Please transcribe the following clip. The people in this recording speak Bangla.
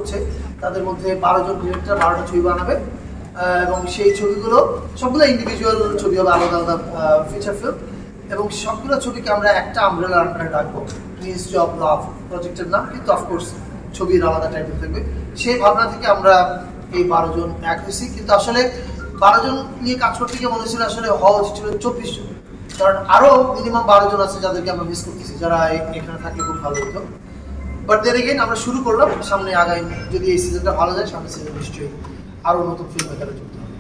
করছে তাদের মধ্যে 12 জন ডিরেক্টর 12টা ছবি বানাবে এবং সেই ছবিগুলো সবগুলো ইন্ডিভিজুয়াল ছবি হবে, আলাদা আলাদা ফিচার ফিল্ম, এবং সবগুলো ছবিকে আমরা একটা আমব্রেলা আন্ডারে রাখবো। মিনিস্ট্রি অফ লাভ প্রজেক্টের নাম, কিন্তু অফকোর্স ছবির আলাদা টাইটেল থাকবে। সেই ভাবনা থেকে আমরা এই 12 জন এক হয়েছি, কিন্তু আসলে 12 জন নিয়ে কাজ করতে গিয়ে মনে ছিল আসলে হওয়া উচিত ছিল 24 জন, কারণ আরও মিনিমাম 12 জন আছে যাদেরকে আমরা মিস করতেছি, যারা এখানে থাকলে খুব ভালো হতো। বাট দেন এগেইন আমরা শুরু করলাম, সামনে আগাই যদি এই সিজনটা ভালো যায়, সামনে সিজন নিশ্চয়ই আরও নতুন ফিল্ম মেকারে যুক্ত হবে।